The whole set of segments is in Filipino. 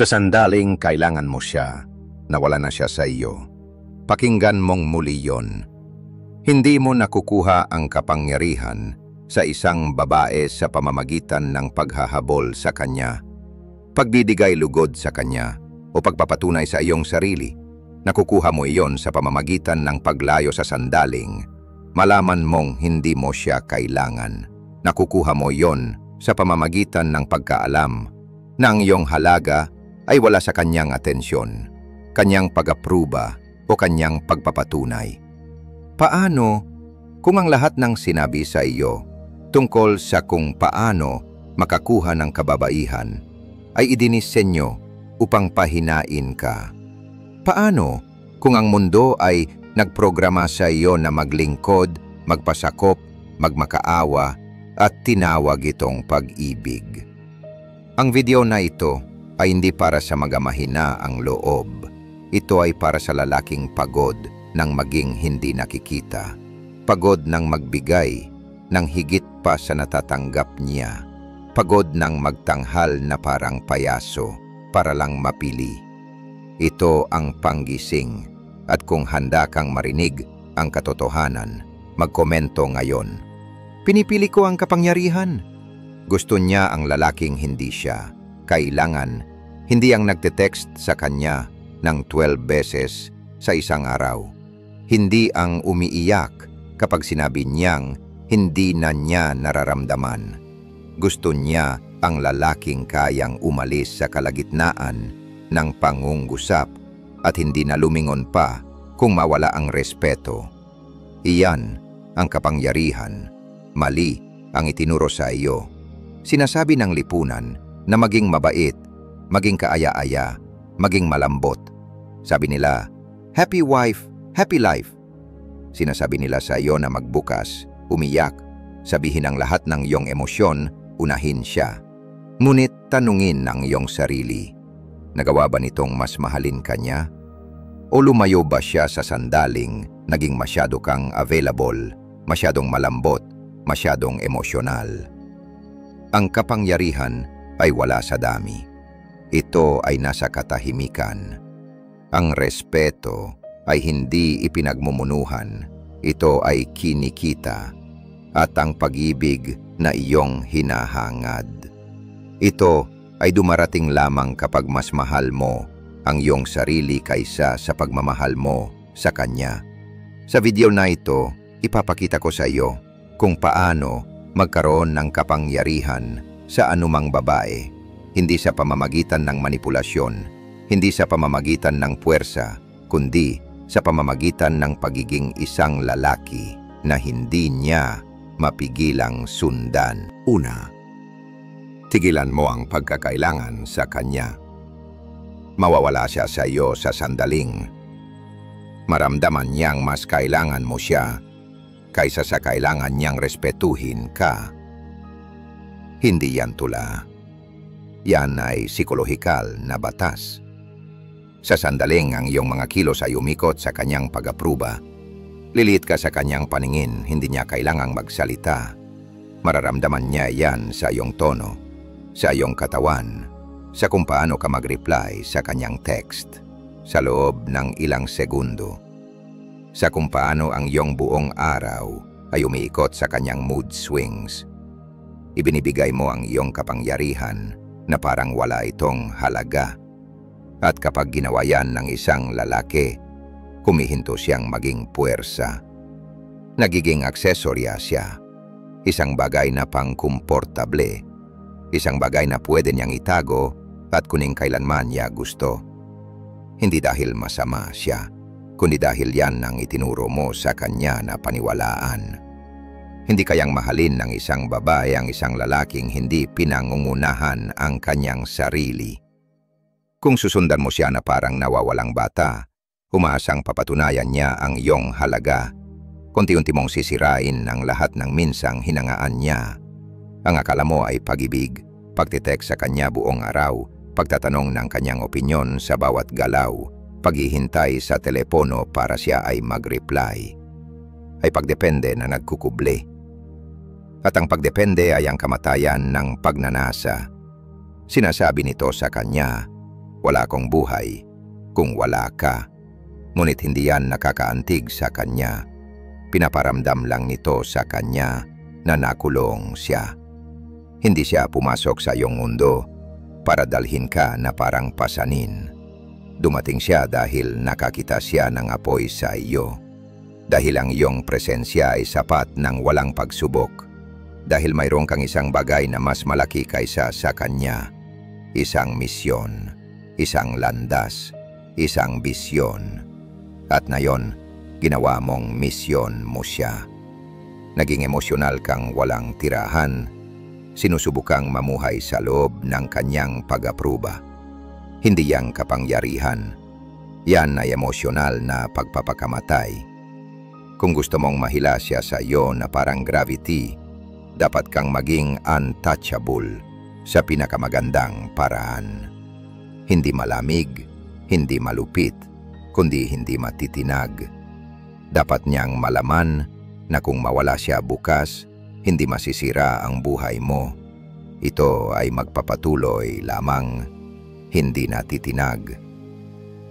Sa sandaling kailangan mo siya, nawala na siya sa iyo. Pakinggan mong muli yon. Hindi mo nakukuha ang kapangyarihan sa isang babae sa pamamagitan ng paghahabol sa kanya, pagbibigay lugod sa kanya, o pagpapatunay sa iyong sarili. Nakukuha mo iyon sa pamamagitan ng paglayo sa sandaling. Malaman mong hindi mo siya kailangan. Nakukuha mo iyon sa pamamagitan ng pagkaalam na ang iyong halaga ay wala sa kanyang atensyon, kanyang pag-apruba o kanyang pagpapatunay. Paano kung ang lahat ng sinabi sa iyo tungkol sa kung paano makakuha ng kababaihan ay idinisenyo upang pahinain ka? Paano kung ang mundo ay nagprograma sa iyo na maglingkod, magpasakop, magmakaawa at tinawag itong pag-ibig? Ang video na ito ay hindi para sa magamahina ang loob. Ito ay para sa lalaking pagod ng maging hindi nakikita. Pagod ng magbigay ng higit pa sa natatanggap niya. Pagod ng magtanghal na parang payaso para lang mapili. Ito ang panggising, at kung handa kang marinig ang katotohanan, magkomento ngayon. Pinipili ko ang kapangyarihan. Gusto niya ang lalaking hindi siya kailangan, hindi ang nagte-text sa kanya ng 12 beses sa isang araw. Hindi ang umiiyak kapag sinabi niyang hindi na niya nararamdaman. Gusto niya ang lalaking kayang umalis sa kalagitnaan ng pangungusap at hindi na lumingon pa kung mawala ang respeto. Iyan ang kapangyarihan. Mali ang itinuro sa iyo. Sinasabi ng lipunan na maging mabait, maging kaaya-aya, maging malambot. Sabi nila, happy wife, happy life. Sinasabi nila sa iyo na magbukas, umiyak, sabihin ang lahat ng iyong emosyon, unahin siya. Ngunit tanungin ng iyong sarili, nagawa ba nitong mas mahalin ka niya? O lumayo ba siya sa sandaling naging masyado kang available, masyadong malambot, masyadong emosyonal? Ang kapangyarihan ay wala sa dami. Ito ay nasa katahimikan. Ang respeto ay hindi ipinagmumunuhan. Ito ay kinikita. At ang pag-ibig na iyong hinahangad. Ito ay dumarating lamang kapag mas mahal mo ang iyong sarili kaysa sa pagmamahal mo sa kanya. Sa video na ito, ipapakita ko sa iyo kung paano magkaroon ng kapangyarihan sa anumang babae, hindi sa pamamagitan ng manipulasyon, hindi sa pamamagitan ng puwersa, kundi sa pamamagitan ng pagiging isang lalaki na hindi niya mapigilang sundan. Una, tigilan mo ang pagkakailangan sa kanya. Mawawala siya sa iyo sa sandaling. Maramdaman niyang mas kailangan mo siya kaysa sa kailangan niyang respetuhin ka. Hindi yan tula. Yan ay psikolohikal na batas. Sa sandaling ang iyong mga kilos ay umikot sa kanyang pag-apruba. Lilit ka sa kanyang paningin, hindi niya kailangang magsalita. Mararamdaman niya yan sa iyong tono, sa iyong katawan, sa kung paano ka mag-reply sa kanyang text, sa loob ng ilang segundo, sa kung paano ang iyong buong araw ay umiikot sa kanyang mood swings. Ibinibigay mo ang iyong kapangyarihan na parang wala itong halaga. At kapag ginawa yan ng isang lalaki, kumihinto siyang maging puwersa. Nagiging aksesorya siya. Isang bagay na pangkomportable. Isang bagay na pwede niyang itago at kuning kailanman niya gusto. Hindi dahil masama siya, kundi dahil yan ang itinuro mo sa kanya na paniwalaan. Hindi kayang mahalin ng isang babae ang isang lalaking hindi pinangungunahan ang kanyang sarili. Kung susundan mo siya na parang nawawalang bata, umaasang papatunayan niya ang iyong halaga. Konti-unti mong sisirain ang lahat ng minsang hinangaan niya. Ang akala mo ay pag-ibig, pagtitext sa kanya buong araw, pagtatanong ng kanyang opinyon sa bawat galaw, paghihintay sa telepono para siya ay mag-reply, ay pagdepende na nagkukuble. At ang pagdepende ay ang kamatayan ng pagnanasa. Sinasabi nito sa kanya, Wala akong buhay kung wala ka. Ngunit hindi yan nakakaantig sa kanya. Pinaparamdam lang nito sa kanya na nakulong siya. Hindi siya pumasok sa iyong mundo para dalhin ka na parang pasanin. Dumating siya dahil nakakita siya ng apoy sa iyo. Dahil ang iyong presensya ay sapat ng walang pagsubok. Dahil mayroon kang isang bagay na mas malaki kaysa sa kanya. Isang misyon, isang landas, isang bisyon. At ngayon, ginawa mong misyon mo siya. Naging emosyonal kang walang tirahan. Sinusubukang mamuhay sa loob ng kanyang pag-apruba. Hindi yang kapangyarihan. Yan ay emosyonal na pagpapakamatay. Kung gusto mong mahila siya sa iyo na parang gravity, dapat kang maging untouchable sa pinakamagandang paraan. Hindi malamig, hindi malupit, kundi hindi matitinag. Dapat niyang malaman na kung mawala siya bukas, hindi masisira ang buhay mo. Ito ay magpapatuloy lamang, hindi natitinag.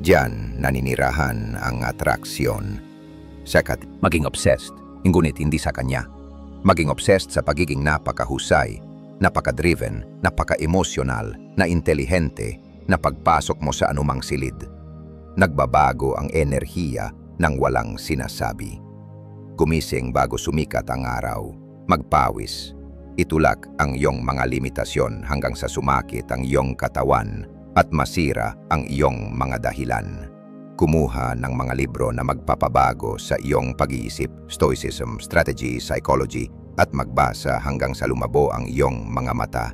Diyan naninirahan ang atraksyon. Maging obsessed, ngunit hindi sa kanya. Maging obsessed sa pagiging napakahusay, napaka-driven, napaka-emosyonal, na intelihente, na pagpasok mo sa anumang silid. Nagbabago ang enerhiya ng walang sinasabi. Gumising bago sumikat ang araw, magpawis, itulak ang iyong mga limitasyon hanggang sa sumakit ang iyong katawan at masira ang iyong mga dahilan. Kumuha ng mga libro na magpapabago sa iyong pag-iisip, stoicism, strategy, psychology, at magbasa hanggang sa lumabo ang iyong mga mata.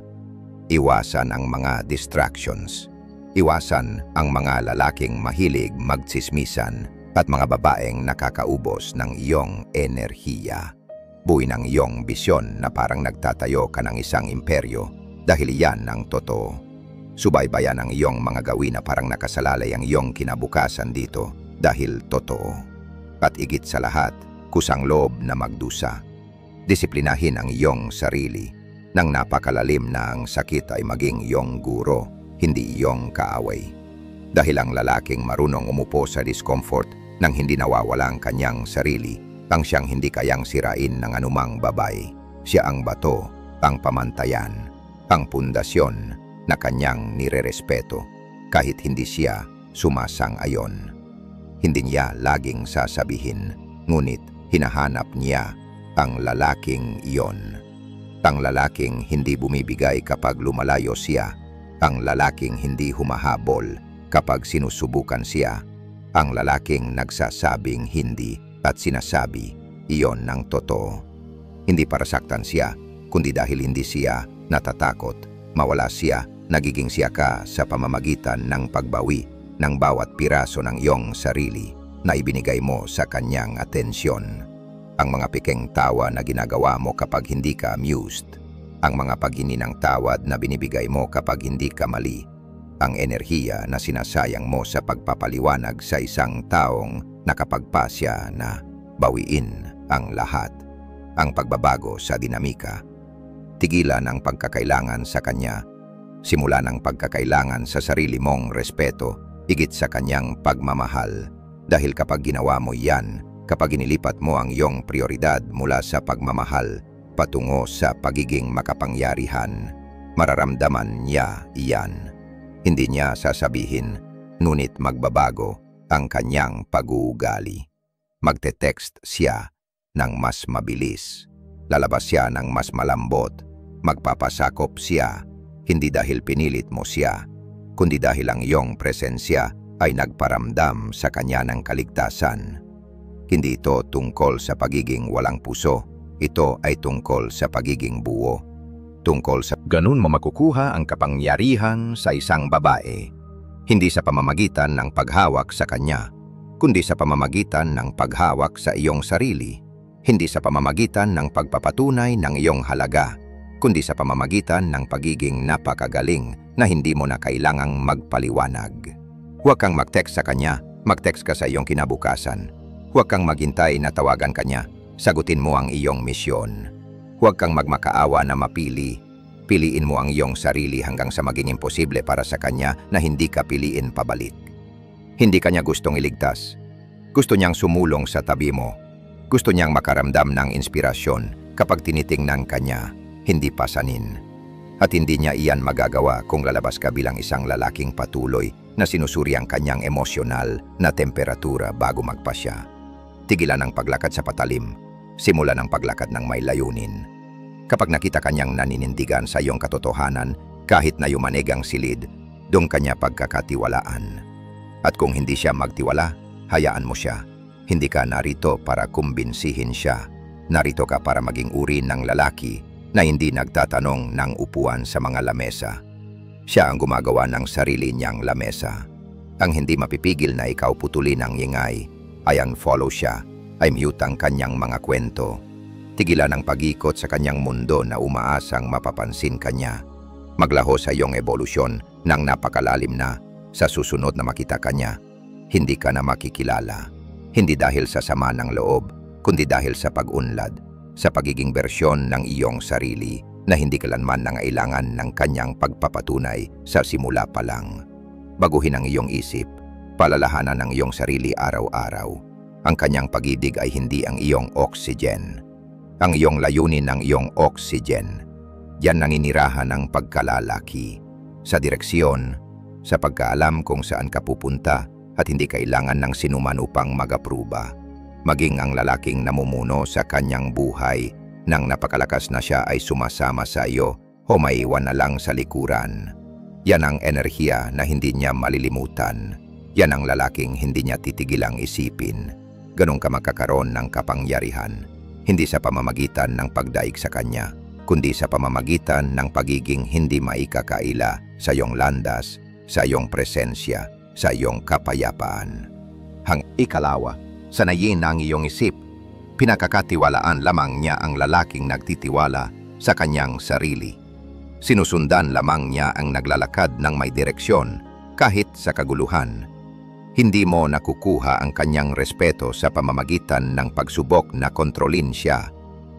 Iwasan ang mga distractions. Iwasan ang mga lalaking mahilig magtsismisan at mga babaeng nakakaubos ng iyong enerhiya. Buuin ang iyong bisyon na parang nagtatayo ka ng isang imperyo dahil yan ang totoo. Subaybayan ang iyong mga gawin na parang nakasalalay ang iyong kinabukasan dito dahil totoo. At higit sa lahat, kusang loob na magdusa. Disiplinahin ang iyong sarili nang napakalalim na ang sakit ay maging iyong guro, hindi iyong kaaway. Dahil ang lalaking marunong umupo sa discomfort nang hindi nawawala ang kanyang sarili, ang siyang hindi kayang sirain ng anumang babae. Siya ang bato, ang pamantayan, ang pundasyon na kanyang nirerespeto kahit hindi siya sumasang-ayon. Hindi niya laging sasabihin, ngunit hinahanap niya ang lalaking iyon. Ang lalaking hindi bumibigay kapag lumalayo siya, ang lalaking hindi humahabol kapag sinusubukan siya, ang lalaking nagsasabing hindi at sinasabi iyon ng totoo. Hindi para saktan siya, kundi dahil hindi siya natatakot mawala siya. Nagiging siya ka sa pamamagitan ng pagbawi ng bawat piraso ng iyong sarili na ibinigay mo sa kanyang atensyon. Ang mga pikeng tawa na ginagawa mo kapag hindi ka amused. Ang mga paghingi ng tawad na binibigay mo kapag hindi ka mali. Ang enerhiya na sinasayang mo sa pagpapaliwanag sa isang taong nakapagpasya na bawiin ang lahat. Ang pagbabago sa dinamika. Tigilan ang pagkakailangan sa kanya. Simula ng pagkakailangan sa sarili mong respeto, higit sa kanyang pagmamahal. Dahil kapag ginawa mo yan, kapag inilipat mo ang iyong prioridad mula sa pagmamahal patungo sa pagiging makapangyarihan, mararamdaman niya iyan. Hindi niya sasabihin, ngunit magbabago ang kanyang pag-uugali. Magte-text siya ng mas mabilis. Lalabas siya ng mas malambot. Magpapasakop siya. Hindi dahil pinilit mo siya, kundi dahil ang iyong presensya ay nagparamdam sa kanya ng kaligtasan. Hindi ito tungkol sa pagiging walang puso, ito ay tungkol sa pagiging buo. Tungkol sa ganun mo makukuha ang kapangyarihan sa isang babae. Hindi sa pamamagitan ng paghawak sa kanya, kundi sa pamamagitan ng paghawak sa iyong sarili. Hindi sa pamamagitan ng pagpapatunay ng iyong halaga, kundi sa pamamagitan ng pagiging napakagaling na hindi mo na kailangang magpaliwanag. Huwag kang mag-text sa kanya, mag-text ka sa iyong kinabukasan. Huwag kang maghintay na tawagan kanya, sagutin mo ang iyong misyon. Huwag kang magmakaawa na mapili. Piliin mo ang iyong sarili hanggang sa maging imposible para sa kanya na hindi ka piliin pabalik. Hindi kanya gustong iligtas. Gusto niyang sumulong sa tabi mo. Gusto niyang makaramdam ng inspirasyon kapag tinitingnan kanya, hindi pasanin. At hindi niya iyan magagawa kung lalabas ka bilang isang lalaking patuloy na sinusuri ang kanyang emosyonal na temperatura bago magpasya. Tigilan ang paglakad sa patalim. Simulan ang paglakad ng may layunin. Kapag nakita kanyang naninindigan sa iyong katotohanan, kahit na yumanig ang silid, doon kanya pagkakatiwalaan. At kung hindi siya magtiwala, hayaan mo siya. Hindi ka narito para kumbinsihin siya. Narito ka para maging uri ng lalaki na hindi nagtatanong ng upuan sa mga lamesa. Siya ang gumagawa ng sarili niyang lamesa. Ang hindi mapipigil na ikaw putulin ang ingay, ay unfollow siya, ay mute ang kanyang mga kwento. Tigilan ang pag-ikot sa kanyang mundo na umaasang mapapansin kanya. Maglaho sa iyong ebolusyon ng napakalalim na sa susunod na makita kanya. Hindi ka na makikilala. Hindi dahil sa sama ng loob, kundi dahil sa pag-unlad, sa pagiging bersyon ng iyong sarili na hindi kailanman nangailangan ng kanyang pagpapatunay sa simula pa lang. Baguhin ang iyong isip, palalahanan ang iyong sarili araw-araw. Ang kanyang pag-ibig ay hindi ang iyong oxygen. Ang iyong layunin ng iyong oxygen. Yan naninirahan ng pagkalalaki. Sa direksyon, sa pagkaalam kung saan ka pupunta at hindi kailangan ng sinuman upang mag-apruba. Maging ang lalaking namumuno sa kanyang buhay nang napakalakas na siya ay sumasama sa iyo o maiwan na lang sa likuran. Yan ang enerhiya na hindi niya malilimutan. Yan ang lalaking hindi niya titigilang isipin. Ganun ka magkakaroon ng kapangyarihan. Hindi sa pamamagitan ng pagdaig sa kanya, kundi sa pamamagitan ng pagiging hindi maikakaila sa iyong landas, sa iyong presensya, sa iyong kapayapaan. Ikalawa, sanayin ang iyong isip. Pinakakatiwalaan lamang niya ang lalaking nagtitiwala sa kanyang sarili. Sinusundan lamang niya ang naglalakad ng may direksyon kahit sa kaguluhan. Hindi mo nakukuha ang kanyang respeto sa pamamagitan ng pagsubok na kontrolin siya.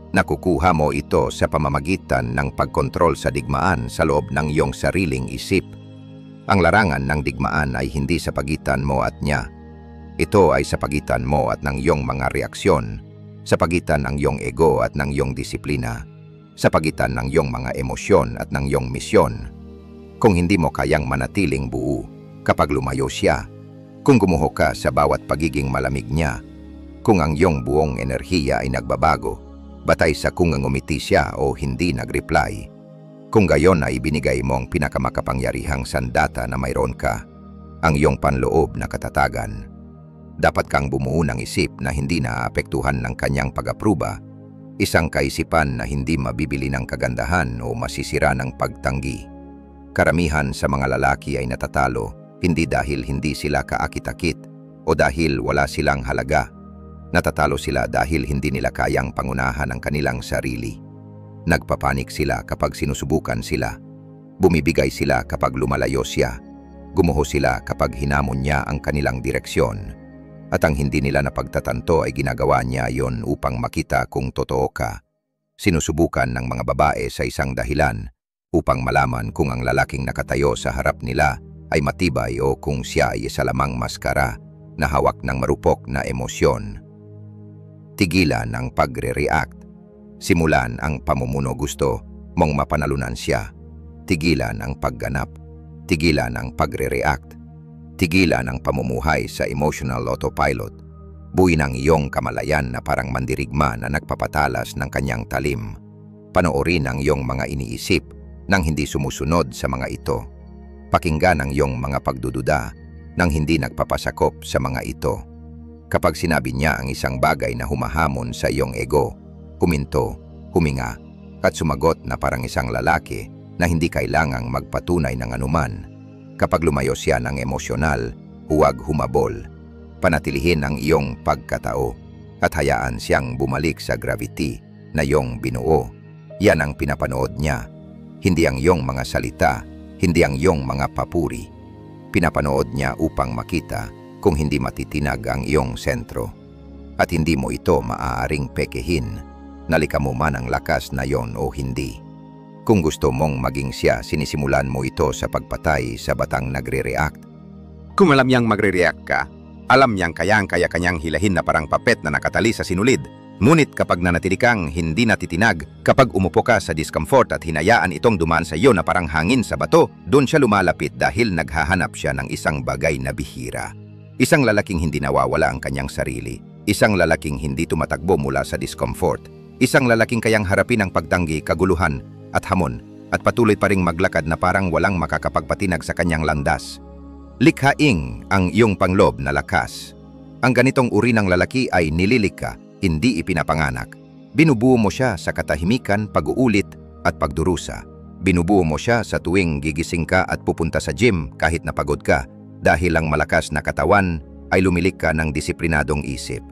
Nakukuha mo ito sa pamamagitan ng pagkontrol sa digmaan sa loob ng iyong sariling isip. Ang larangan ng digmaan ay hindi sa pagitan mo at niya. Ito ay sa pagitan mo at ng iyong mga reaksyon, sa pagitan ng iyong ego at ng iyong disiplina, sa pagitan ng iyong mga emosyon at ng iyong misyon. Kung hindi mo kayang manatiling buo kapag lumayo siya, kung gumuho ka sa bawat pagiging malamig niya, kung ang iyong buong enerhiya ay nagbabago, batay sa kung ngumiti siya o hindi nag-reply, kung gayon ay ibinigay mo ang pinakamakapangyarihang sandata na mayroon ka, ang iyong panloob na katatagan. Dapat kang bumuo ng isip na hindi naaapektuhan ng kanyang pag-apruba, isang kaisipan na hindi mabibili ng kagandahan o masisira ng pagtanggi. Karamihan sa mga lalaki ay natatalo, hindi dahil hindi sila kaakit-akit o dahil wala silang halaga. Natatalo sila dahil hindi nila kayang pangunahan ang kanilang sarili. Nagpapanik sila kapag sinusubukan sila. Bumibigay sila kapag lumalayo siya. Gumuho sila kapag hinamon niya ang kanilang direksyon. At ang hindi nila napagtatanto ay ginagawa niya yon upang makita kung totoo ka. Sinusubukan ng mga babae sa isang dahilan upang malaman kung ang lalaking nakatayo sa harap nila ay matibay o kung siya ay isa lamang maskara na hawak ng marupok na emosyon. Tigilan ang pagre-react. Simulan ang pamumuno gusto mong mapanalunan siya. Tigilan ang pagganap. Tigilan ang pagre-react. Tigilan ang pamumuhay sa emotional autopilot. Buuin ang iyong kamalayan na parang mandirigma na nagpapatalas ng kanyang talim. Panoorin ang iyong mga iniisip nang hindi sumusunod sa mga ito. Pakinggan ang iyong mga pagdududa nang hindi nagpapasakop sa mga ito. Kapag sinabi niya ang isang bagay na humahamon sa iyong ego, huminto, huminga, at sumagot na parang isang lalaki na hindi kailangang magpatunay ng anuman. Kapag lumayo siya ng emosyonal, huwag humabol. Panatilihin ang iyong pagkatao at hayaan siyang bumalik sa gravity na iyong binuo. Yan ang pinapanood niya. Hindi ang iyong mga salita, hindi ang iyong mga papuri. Pinapanood niya upang makita kung hindi matitinag ang iyong sentro. At hindi mo ito maaaring pekehin, nalika mo man ang lakas na yon o hindi. Kung gusto mong maging siya, sinisimulan mo ito sa pagpatay sa batang nagre-react. Kung alam niyang magre-react ka, alam niyang kaya kanyang hilahin na parang papet na nakatali sa sinulid. Ngunit kapag nanatili kang hindi natitinag, kapag umupo ka sa discomfort at hinayaan itong dumaan sa iyo na parang hangin sa bato, doon siya lumalapit dahil naghahanap siya ng isang bagay na bihira. Isang lalaking hindi nawawala ang kanyang sarili. Isang lalaking hindi tumatakbo mula sa discomfort. Isang lalaking kayang harapin ang pagtanggi, kaguluhan at hamon at patuloy pa ring maglakad na parang walang makakapagpatinag sa kanyang landas. Likhaing ang iyong panglob na lakas. Ang ganitong uri ng lalaki ay nililikha, hindi ipinapanganak. Binubuo mo siya sa katahimikan, pag-uulit at pagdurusa. Binubuo mo siya sa tuwing gigising ka at pupunta sa gym kahit napagod ka dahil ang malakas na katawan ay lumilik ka ng disiplinadong isip.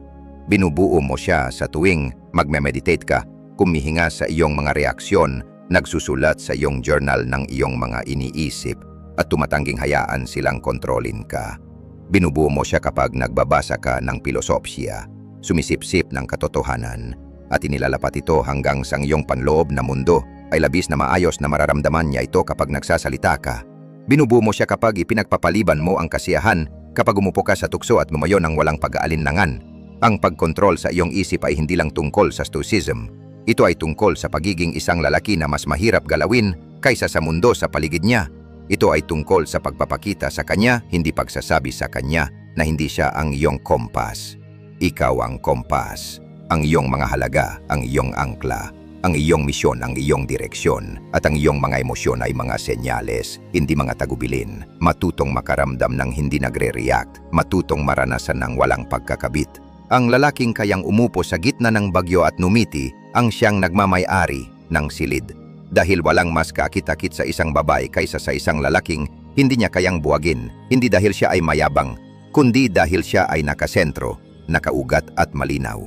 Binubuo mo siya sa tuwing magme-meditate ka, kumihinga sa iyong mga reaksyon, nagsusulat sa iyong journal ng iyong mga iniisip at tumatangging hayaan silang kontrolin ka. Binubuo mo siya kapag nagbabasa ka ng pilosopsiya, sumisipsip ng katotohanan at inilalapat ito hanggang sa iyong panloob na mundo ay labis na maayos na mararamdaman niya ito kapag nagsasalita ka. Binubuo mo siya kapag ipinagpapaliban mo ang kasiyahan, kapag umupo ka sa tukso at bumayo ng walang pag-aalinlangan. Ang pagkontrol sa iyong isip ay hindi lang tungkol sa stoicism. Ito ay tungkol sa pagiging isang lalaki na mas mahirap galawin kaysa sa mundo sa paligid niya. Ito ay tungkol sa pagpapakita sa kanya, hindi pagsasabi sa kanya na hindi siya ang iyong kompas. Ikaw ang kompas, ang iyong mga halaga, ang iyong angkla, ang iyong misyon, ang iyong direksyon, at ang iyong mga emosyon ay mga senyales, hindi mga tagubilin. Matutong makaramdam ng hindi nagre-react, matutong maranasan ng walang pagkakabit. Ang lalaking kayang umupo sa gitna ng bagyo at numiti ang siyang nagmamay-ari ng silid. Dahil walang mas kakit-akit sa isang babae kaysa sa isang lalaking hindi niya kayang buwagin, hindi dahil siya ay mayabang, kundi dahil siya ay nakasentro, nakaugat at malinaw.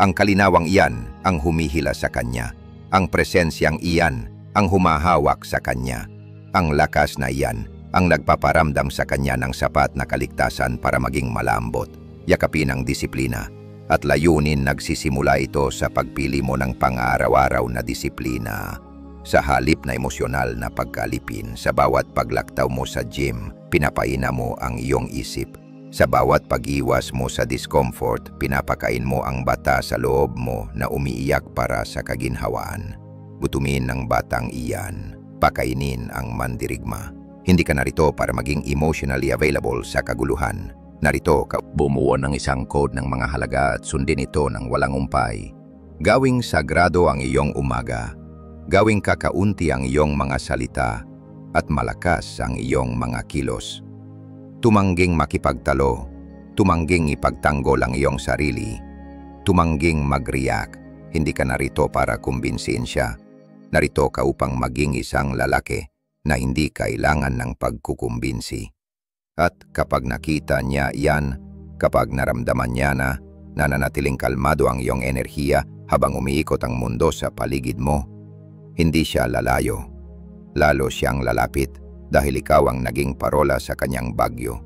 Ang kalinawang iyan ang humihila sa kanya, ang presensyang iyan ang humahawak sa kanya, ang lakas na iyan ang nagpaparamdam sa kanya ng sapat na kaligtasan para maging malambot. Yakapin ang disiplina at layunin nagsisimula ito sa pagpili mo ng pang-araw-araw na disiplina. Sa halip na emosyonal na pagkalipin, sa bawat paglaktaw mo sa gym, pinapaina mo ang iyong isip. Sa bawat pag-iwas mo sa discomfort, pinapakain mo ang bata sa loob mo na umiiyak para sa kaginhawaan. Gutumin ng batang iyan, pakainin ang mandirigma. Hindi ka narito para maging emotionally available sa kaguluhan. Narito ka bumuo ng isang code ng mga halaga at sundin ito ng walang umpay. Gawing sagrado ang iyong umaga. Gawing kakaunti ang iyong mga salita at malakas ang iyong mga kilos. Tumangging makipagtalo, tumangging ipagtanggol ang iyong sarili, tumangging mag-react. Hindi ka narito para kumbinsihin siya. Narito ka upang maging isang lalaki na hindi kailangan ng pagkukumbinsi. At kapag nakita niya iyan, kapag naramdaman niya na nananatiling kalmado ang iyong enerhiya habang umiikot ang mundo sa paligid mo, hindi siya lalayo. Lalo siyang lalapit dahil ikaw ang naging parola sa kanyang bagyo.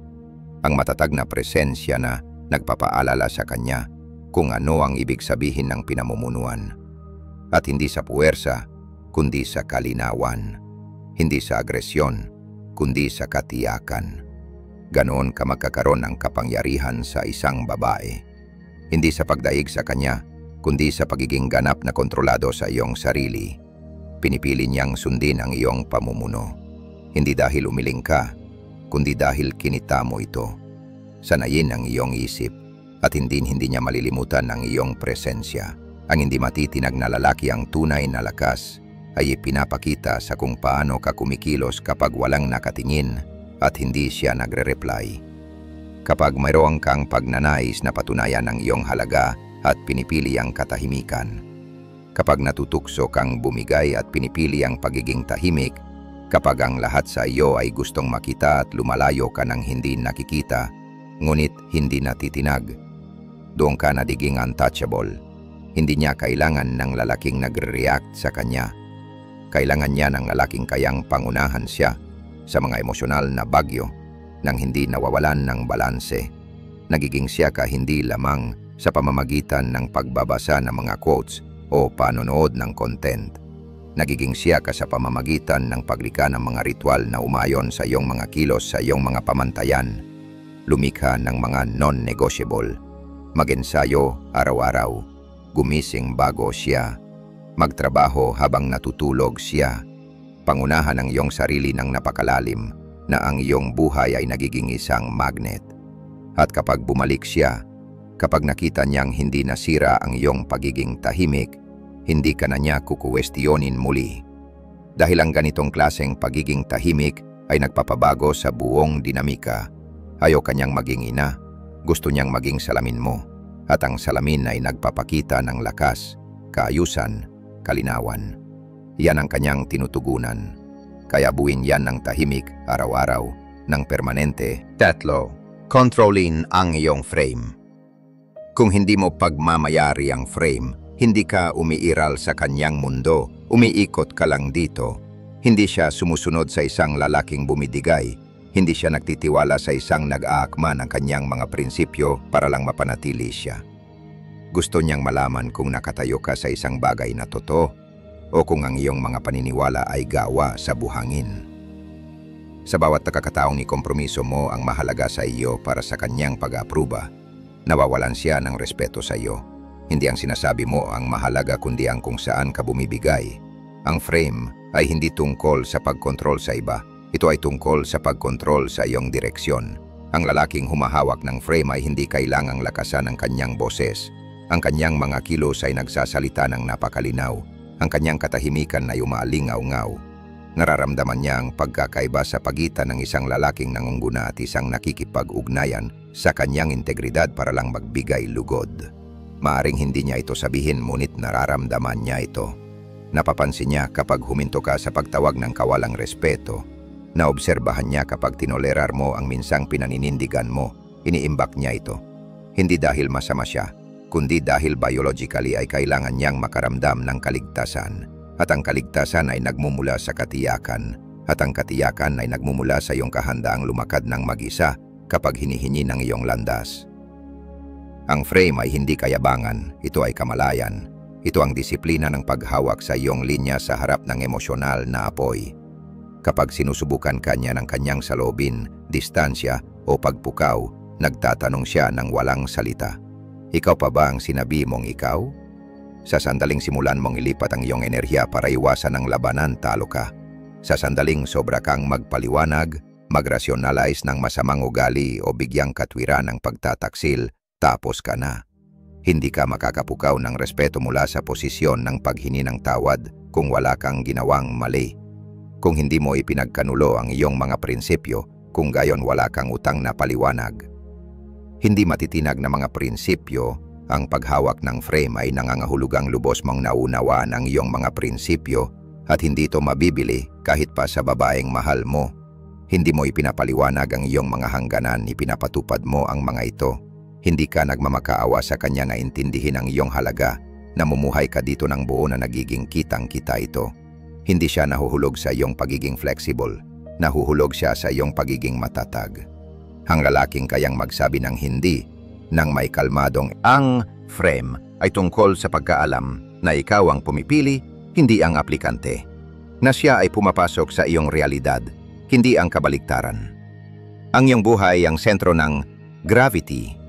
Ang matatag na presensya na nagpapaalala sa kanya kung ano ang ibig sabihin ng pinamumunuan. At hindi sa puwersa, kundi sa kalinawan. Hindi sa agresyon, kundi sa katiyakan. Ganoon ka magkakaroon ng kapangyarihan sa isang babae. Hindi sa pagdaig sa kanya, kundi sa pagiging ganap na kontrolado sa iyong sarili. Pinipili niyang sundin ang iyong pamumuno. Hindi dahil umiling ka, kundi dahil kinita mo ito. Sanayin ang iyong isip at hindi niya malilimutan ang iyong presensya. Ang hindi matitinag na lalaki ang tunay na lakas ay ipinapakita sa kung paano ka kumikilos kapag walang nakatingin at hindi siya nagre-reply. Kapag mayroon kang pagnanais na patunayan ang iyong halaga at pinipili ang katahimikan. Kapag natutukso kang bumigay at pinipili ang pagiging tahimik, kapag ang lahat sa iyo ay gustong makita at lumalayo ka ng hindi nakikita, ngunit hindi natitinag, doon ka nadiging untouchable. Hindi niya kailangan ng lalaking nagre-react sa kanya. Kailangan niya ng lalaking kayang pangunahan siya sa mga emosyonal na bagyo nang hindi nawawalan ng balanse. Nagiging siya ka hindi lamang sa pamamagitan ng pagbabasa ng mga quotes o panonood ng content. Nagiging siya ka sa pamamagitan ng paglikha ng mga ritual na umayon sa iyong mga kilos sa iyong mga pamantayan. Lumikha ng mga non-negotiable. Mag-ensayo araw-araw. Gumising bago siya. Magtrabaho habang natutulog siya. Pangunahan ang iyong sarili ng napakalalim na ang iyong buhay ay nagiging isang magnet. At kapag bumalik siya, kapag nakita niyang hindi nasira ang iyong pagiging tahimik, hindi ka na niya kukuwestiyonin muli. Dahil ang ganitong klaseng pagiging tahimik ay nagpapabago sa buong dinamika. Ayaw kanyang maging ina, gusto niyang maging salamin mo. At ang salamin ay nagpapakita ng lakas, kaayusan, kalinawan. Yan ang kanyang tinutugunan. Kaya buuin yan ng tahimik araw-araw, ng permanente. 3. Controlin ang iyong frame. Kung hindi mo pagmamayari ang frame, hindi ka umiiral sa kanyang mundo, umiikot ka lang dito. Hindi siya sumusunod sa isang lalaking bumidigay. Hindi siya nagtitiwala sa isang nag-aakma ng kanyang mga prinsipyo para lang mapanatili siya. Gusto niyang malaman kung nakatayo ka sa isang bagay na totoo o kung ang iyong mga paniniwala ay gawa sa buhangin. Sa bawat nakakataong ikompromiso mo ang mahalaga sa iyo para sa kanyang pag-apruba, nawawalan siya ng respeto sa iyo. Hindi ang sinasabi mo ang mahalaga kundi ang kung saan ka bumibigay. Ang frame ay hindi tungkol sa pagkontrol sa iba. Ito ay tungkol sa pagkontrol sa iyong direksyon. Ang lalaking humahawak ng frame ay hindi kailangang lakasan ang kanyang boses. Ang kanyang mga kilos ay nagsasalita ng napakalinaw. Ang kanyang katahimikan ay umaalingaw-ngaw. Nararamdaman niya ang pagkakaiba sa pagitan ng isang lalaking nangunguna at isang nakikipag-ugnayan sa kanyang integridad para lang magbigay lugod. Maaring hindi niya ito sabihin, ngunit nararamdaman niya ito. Napapansin niya kapag huminto ka sa pagtawag ng kawalang respeto. Naobserbahan niya kapag tinolerar mo ang minsang pinaninindigan mo. Iniimbak niya ito. Hindi dahil masama siya, kundi dahil biologically ay kailangan niyang makaramdam ng kaligtasan. At ang kaligtasan ay nagmumula sa katiyakan. At ang katiyakan ay nagmumula sa iyong kahandaang lumakad ng mag-isa kapag hinihingi ng iyong landas. Ang frame ay hindi kayabangan, ito ay kamalayan. Ito ang disiplina ng paghawak sa iyong linya sa harap ng emosyonal na apoy. Kapag sinusubukan ka niya ng kanyang saloobin, distansya o pagpukaw, nagtatanong siya ng walang salita. Ikaw pa ba ang sinabi mong ikaw? Sa sandaling simulan mong ilipat ang iyong enerhiya para iwasan ang labanan, talo ka. Sa sandaling sobra kang magpaliwanag, mag-rationalize ng masamang ugali o bigyang katwiran ng pagtataksil, tapos ka na. Hindi ka makakapukaw ng respeto mula sa posisyon ng paghingi ng tawad kung wala kang ginawang mali. Kung hindi mo ipinagkanulo ang iyong mga prinsipyo, kung gayon wala kang utang na paliwanag. Hindi matitinag na mga prinsipyo, ang paghawak ng frame ay nangangahulugang lubos mong naunawaan ang iyong mga prinsipyo at hindi ito mabibili kahit pa sa babaeng mahal mo. Hindi mo ipinapaliwanag ang iyong mga hangganan, ipinapatupad mo ang mga ito. Hindi ka nagmamakaawa sa kanya na intindihin ang iyong halaga. Namumuhay ka dito ng buo na nagiging kitang-kita ito. Hindi siya nahuhulog sa iyong pagiging flexible. Nahuhulog siya sa iyong pagiging matatag. Ang lalaking kayang magsabi ng hindi, nang may kalmadong ang frame ay tungkol sa pagkaalam na ikaw ang pumipili, hindi ang aplikante. Na siya ay pumapasok sa iyong realidad, hindi ang kabaliktaran. Ang iyong buhay ang sentro ng gravity.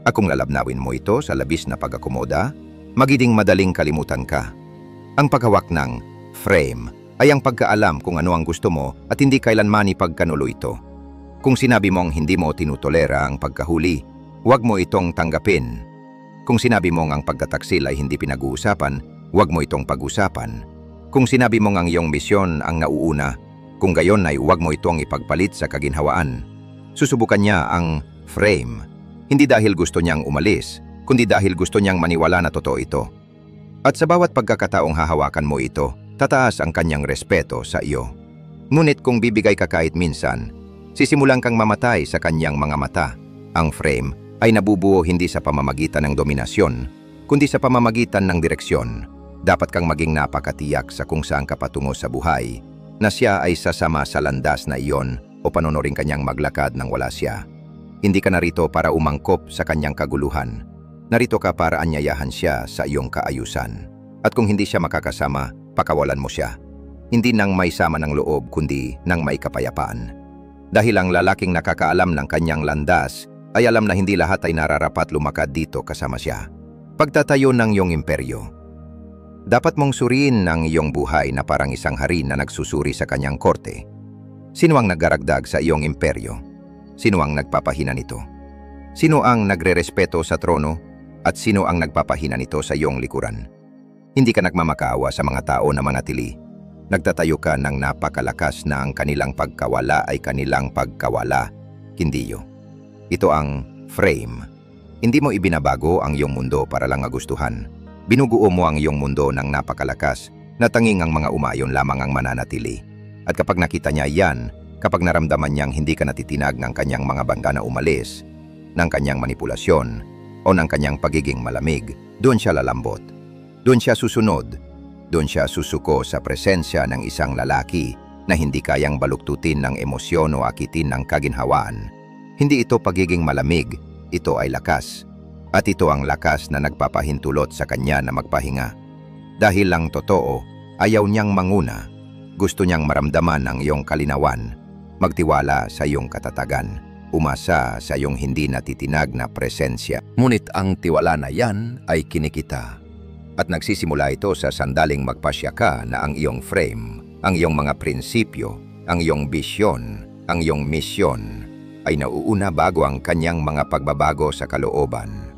Kung lalabnawin mo ito sa labis na pag-akomoda, magiging madaling kalimutan ka. Ang paghawak ng frame ay ang pagkaalam kung ano ang gusto mo at hindi kailanman ipagkanulo ito. Kung sinabi mong hindi mo tinutolera ang pagkahuli, huwag mo itong tanggapin. Kung sinabi mong ang pagtataksil ay hindi pinag-uusapan, huwag mo itong pag-usapan. Kung sinabi mong ang iyong misyon ang nauuna, kung gayon ay huwag mo itong ipagpalit sa kaginhawaan. Susubukan niya ang frame. Hindi dahil gusto niyang umalis, kundi dahil gusto niyang maniwala na totoo ito. At sa bawat pagkakataong hahawakan mo ito, tataas ang kanyang respeto sa iyo. Ngunit kung bibigay ka kahit minsan, sisimulan kang mamatay sa kanyang mga mata. Ang frame ay nabubuo hindi sa pamamagitan ng dominasyon, kundi sa pamamagitan ng direksyon. Dapat kang maging napakatiyak sa kung saan ka patungo sa buhay, na siya ay sasama sa landas na iyon o panonoring kanyang maglakad nang wala siya. Hindi ka narito para umangkop sa kanyang kaguluhan. Narito ka para anyayahan siya sa iyong kaayusan. At kung hindi siya makakasama, Pakawalan mo siya. Hindi nang may sama ng loob kundi nang may kapayapaan. Dahil ang lalaking nakakaalam ng kanyang landas ay alam na hindi lahat ay nararapat lumakad dito kasama siya. Pagtatayo ng iyong imperyo. Dapat mong suriin ang iyong buhay na parang isang hari na nagsusuri sa kanyang korte. Sino ang nagdaragdag sa iyong imperyo? Sino ang nagpapahina nito? Sino ang nagrerespeto sa trono? At sino ang nagpapahina nito sa iyong likuran? Hindi ka nagmamakaawa sa mga tao na manatili. Nagtatayo ka ng napakalakas na ang kanilang pagkawala ay kanilang pagkawala, hindi yo. Ito ang frame. Hindi mo ibinabago ang iyong mundo para lang magustuhan. Binuguo mo ang iyong mundo ng napakalakas na tanging ang mga umayon lamang ang mananatili. At kapag nakita niya yan, kapag naramdaman niyang hindi ka natitinag ng kanyang mga bangga na umalis, ng kanyang manipulasyon, o ng kanyang pagiging malamig, doon siya lalambot. Doon siya susunod. Doon siya susuko sa presensya ng isang lalaki na hindi kayang baluktutin ng emosyon o akitin ng kaginhawaan. Hindi ito pagiging malamig, ito ay lakas. At ito ang lakas na nagpapahintulot sa kanya na magpahinga. Dahil lang totoo, ayaw niyang manguna. Gusto niyang maramdaman ang iyong kalinawan, magtiwala sa iyong katatagan, umasa sa iyong hindi natitinag na presensya. Ngunit ang tiwala na yan ay kinikita. At nagsisimula ito sa sandaling magpasya ka na ang iyong frame, ang iyong mga prinsipyo, ang iyong bisyon, ang iyong misyon ay nauuna bago ang kanyang mga pagbabago sa kalooban.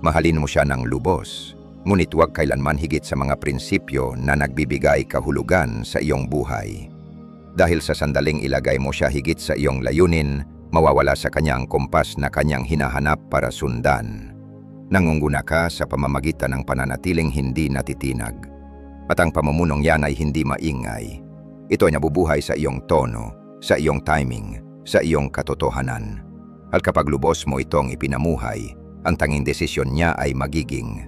Mahalin mo siya ng lubos, ngunit huwag kailanman higit sa mga prinsipyo na nagbibigay kahulugan sa iyong buhay. Dahil sa sandaling ilagay mo siya higit sa iyong layunin, mawawala sa kanyang kompas na kanyang hinahanap para sundan. Nangunguna ka sa pamamagitan ng pananatiling hindi natitinag. At ang pamamunong yan ay hindi maingay. Ito ay nabubuhay sa iyong tono, sa iyong timing, sa iyong katotohanan. At kapag lubos mo itong ipinamuhay, ang tanging desisyon niya ay magiging,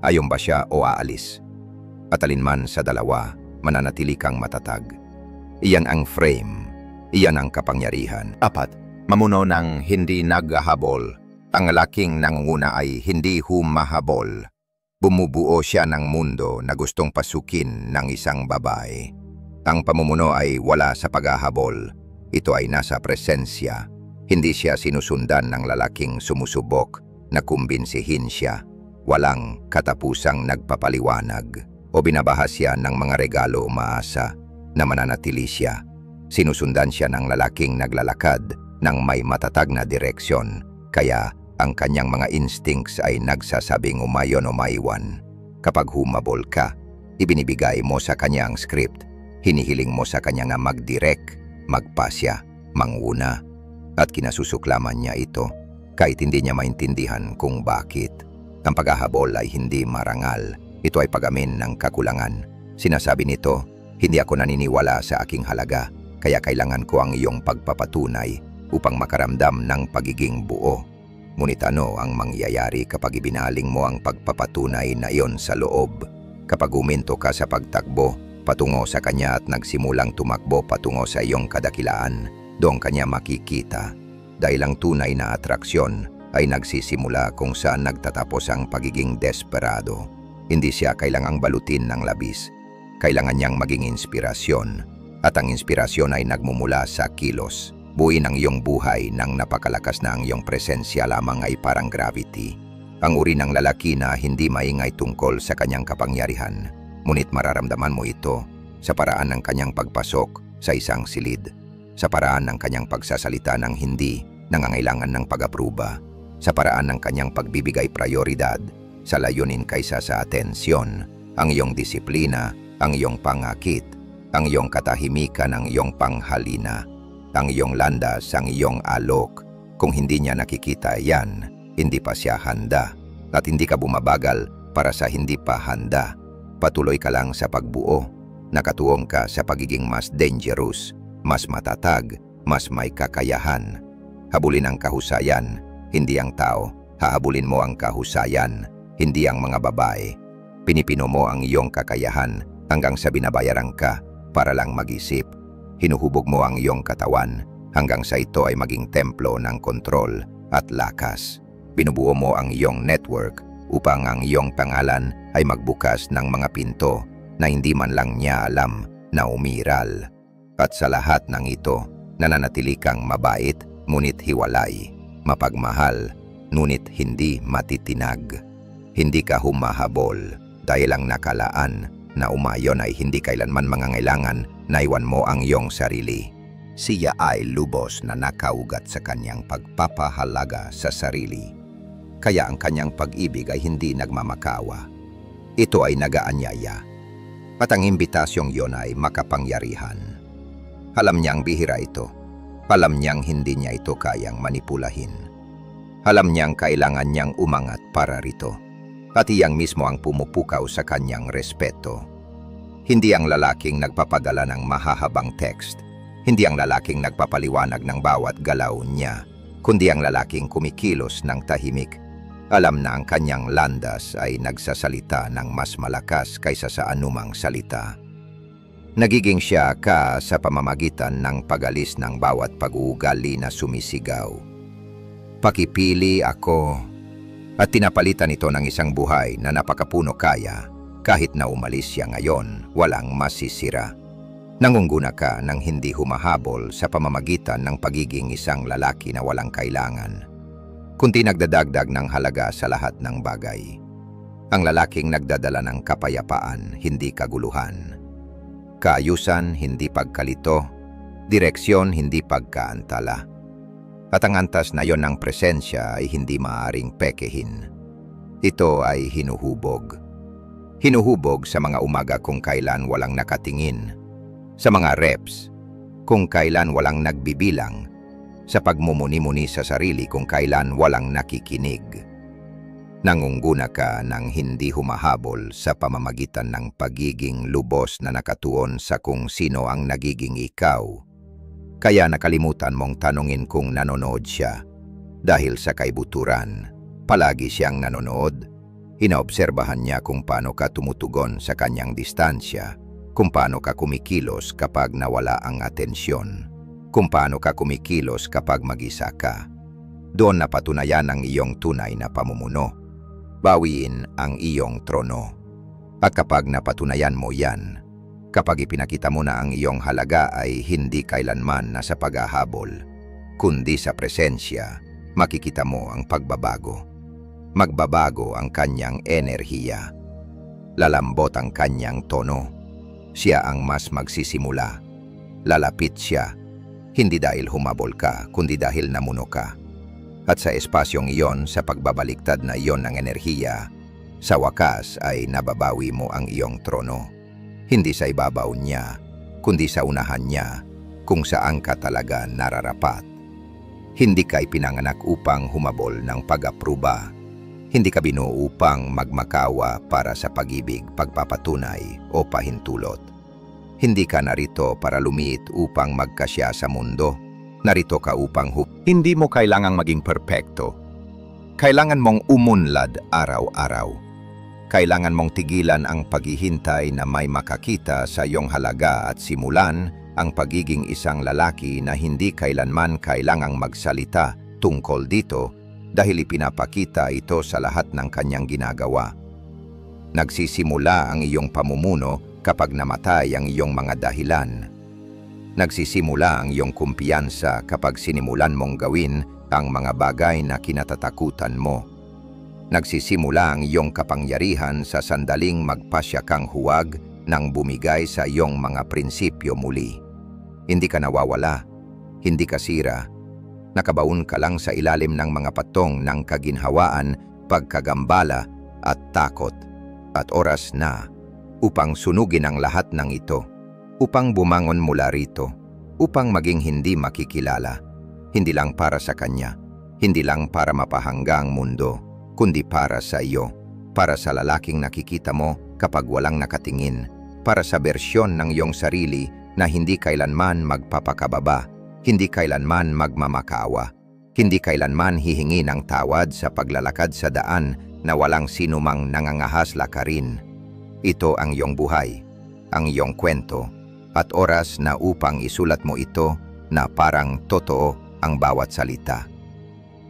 ayon ba siya o aalis? At alinman sa dalawa, mananatili kang matatag. Iyan ang frame, iyan ang kapangyarihan. 4. Mamuno ng hindi naghahabol. Ang lalaking nangunguna ay hindi humahabol. Bumubuo siya ng mundo na gustong pasukin ng isang babae. Ang pamumuno ay wala sa paghahabol. Ito ay nasa presensya. Hindi siya sinusundan ng lalaking sumusubok na kumbinsihin siya. Walang katapusang nagpapaliwanag o binabahas siya ng mga regalo umaasa na mananatili siya. Sinusundan siya ng lalaking naglalakad ng may matatag na direksyon. Kaya ang kanyang mga instincts ay nagsasabing umayon o maiwan. Kapag humabol ka, ibinibigay mo sa kanya ang script. Hinihiling mo sa kanya nga mag-direct, magpasya, manguna. At kinasusuklaman niya ito kahit hindi niya maintindihan kung bakit. Ang paghahabol ay hindi marangal. Ito ay pagamin ng kakulangan. Sinasabi nito, hindi ako naniniwala sa aking halaga, kaya kailangan ko ang iyong pagpapatunay upang makaramdam ng pagiging buo. Ngunit ano ang mangyayari kapag ibinaling mo ang pagpapatunay na iyon sa loob? Kapag uminto ka sa pagtakbo, patungo sa kanya at nagsimulang tumakbo patungo sa iyong kadakilaan, doon kanya makikita. Dahil ang tunay na atraksyon ay nagsisimula kung saan nagtatapos ang pagiging desperado. Hindi siya kailangang balutin ng labis. Kailangan niyang maging inspirasyon. At ang inspirasyon ay nagmumula sa kilos. Buuin ang iyong buhay ng napakalakas na ang iyong presensya lamang ay parang gravity. Ang uri ng lalaki na hindi maingay tungkol sa kanyang kapangyarihan. Ngunit mararamdaman mo ito sa paraan ng kanyang pagpasok sa isang silid. Sa paraan ng kanyang pagsasalita ng hindi nangangailangan ng pag-apruba. Sa paraan ng kanyang pagbibigay prioridad sa layunin kaysa sa atensyon. Ang iyong disiplina, ang iyong pangakit, ang iyong katahimikan, ang iyong panghalina, ang iyong landas, ang iyong alok. Kung hindi niya nakikita yan, hindi pa siya handa. At hindi ka bumabagal para sa hindi pa handa. Patuloy ka lang sa pagbuo. Nakatuong ka sa pagiging mas dangerous, mas matatag, mas may kakayahan. Habulin ang kahusayan, hindi ang tao. Hahabulin mo ang kahusayan, hindi ang mga babae. Pinipino mo ang iyong kakayahan hanggang sa binabayaran ka para lang mag-isip. Hinuhubog mo ang iyong katawan hanggang sa ito ay maging templo ng kontrol at lakas. Binubuo mo ang iyong network upang ang iyong pangalan ay magbukas ng mga pinto na hindi man lang niya alam na umiral. At sa lahat ng ito, nananatili kang mabait, ngunit hiwalay, mapagmahal, ngunit hindi matitinag. Hindi ka humahabol dahil ang nakalaan na umayon ay hindi kailanman mangangailangan na iwan mo ang iyong sarili. Siya ay lubos na nakaugat sa kanyang pagpapahalaga sa sarili. Kaya ang kanyang pag-ibig ay hindi nagmamakawa. Ito ay nagaanyaya. At ang imbitasyong yon ay makapangyarihan. Alam niyang bihira ito. Alam niyang hindi niya ito kayang manipulahin. Alam niyang kailangan niyang umangat para rito. At iyang mismo ang pumupukaw sa kanyang respeto. Hindi ang lalaking nagpapadala ng mahahabang text. Hindi ang lalaking nagpapaliwanag ng bawat galaw niya, kundi ang lalaking kumikilos ng tahimik. Alam na ang kanyang landas ay nagsasalita ng mas malakas kaysa sa anumang salita. Nagiging siya ka sa pamamagitan ng pag-alis ng bawat pag-uugali na sumisigaw. Pakipili ako. At tinapalitan ito ng isang buhay na napakapuno kaya, kahit na umalis siya ngayon, walang masisira. Nangunguna ka ng hindi humahabol sa pamamagitan ng pagiging isang lalaki na walang kailangan, kundi nagdadagdag ng halaga sa lahat ng bagay. Ang lalaking nagdadala ng kapayapaan, hindi kaguluhan. Kaayusan, hindi pagkalito. Direksyon, hindi pagkaantala. At ang antas na yon ng presensya ay hindi maaaring pekehin. Ito ay hinuhubog. Hinuhubog sa mga umaga kung kailan walang nakatingin. Sa mga reps, kung kailan walang nagbibilang. Sa pagmumuni-muni sa sarili kung kailan walang nakikinig. Nangungguna ka ng hindi humahabol sa pamamagitan ng pagiging lubos na nakatuon sa kung sino ang nagiging ikaw. Kaya nakalimutan mong tanungin kung nanonood siya. Dahil sa kaibuturan, palagi siyang nanonood. Inaobserbahan niya kung paano ka tumutugon sa kanyang distansya, kung paano ka kumikilos kapag nawala ang atensyon, kung paano ka kumikilos kapag mag-isa ka. Doon napatunayan ang iyong tunay na pamumuno. Bawiin ang iyong trono. At kapag napatunayan mo yan, kapag ipinakita mo na ang iyong halaga ay hindi kailanman nasa paghahabol, kundi sa presensya, makikita mo ang pagbabago. Magbabago ang kanyang enerhiya. Lalambot ang kanyang tono. Siya ang mas magsisimula. Lalapit siya, hindi dahil humabol ka, kundi dahil namuno ka. At sa espasyong iyon, sa pagbabaliktad na iyon ng enerhiya, sa wakas ay nababawi mo ang iyong trono. Hindi sa ibabaw niya, kundi sa unahan niya, kung saan ka talaga nararapat. Hindi ka ipinanganak upang humabol ng pag-apruba. Hindi ka binuo upang magmakawa para sa pag-ibig, pagpapatunay o pahintulot. Hindi ka narito para lumiit upang magkasya sa mundo. Narito ka upang hindi mo kailangang maging perpekto. Kailangan mong umunlad araw-araw. Kailangan mong tigilan ang paghihintay na may makakita sa iyong halaga at simulan ang pagiging isang lalaki na hindi kailanman kailangang magsalita tungkol dito dahil ipinapakita ito sa lahat ng kanyang ginagawa. Nagsisimula ang iyong pamumuno kapag namatay ang iyong mga dahilan. Nagsisimula ang iyong kumpiyansa kapag sinimulan mong gawin ang mga bagay na kinatatakutan mo. Nagsisimula ang iyong kapangyarihan sa sandaling magpasya kang huwag nang bumigay sa iyong mga prinsipyo muli. Hindi ka nawawala, hindi ka sira. Nakabaon ka lang sa ilalim ng mga patong ng kaginhawaan, pagkagambala at takot. At oras na upang sunugin ang lahat ng ito. Upang bumangon mula rito, upang maging hindi makikilala, hindi lang para sa kanya, hindi lang para mapahanggang mundo, kundi para sa iyo, para sa lalaking nakikita mo kapag walang nakatingin, para sa bersyon ng iyong sarili na hindi kailanman magpapakababa, hindi kailanman magmamakaawa, hindi kailanman hihingi ng tawad sa paglalakad sa daan na walang sinumang nangangahas lakarin. Ito ang iyong buhay, ang iyong kwento, at oras na upang isulat mo ito na parang totoo ang bawat salita.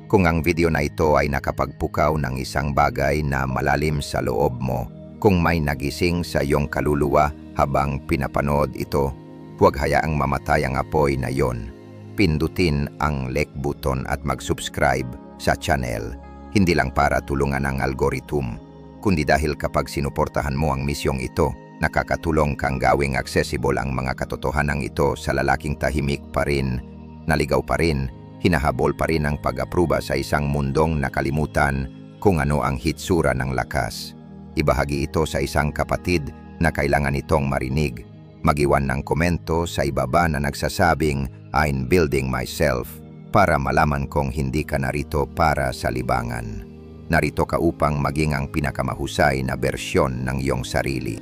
Kung ang video na ito ay nakapagpukaw ng isang bagay na malalim sa loob mo, Kung may nagising sa iyong kaluluwa habang pinapanood ito, huwag hayaang mamatay ang apoy na yon. Pindutin ang like button at mag-subscribe sa channel, hindi lang para tulungan ang algorithm, kundi dahil kapag sinuportahan mo ang misyong ito, nakakatulong kang gawing accessible ang mga katotohanan ito sa lalaking tahimik pa rin, naligaw pa rin, hinahabol pa rin ang pag-apruba sa isang mundong nakalimutan kung ano ang hitsura ng lakas. Ibahagi ito sa isang kapatid na kailangan itong marinig. Mag-iwan ng komento sa ibaba na nagsasabing, "I'm building myself," para malaman kong hindi ka narito para sa libangan. Narito ka upang maging ang pinakamahusay na bersyon ng iyong sarili.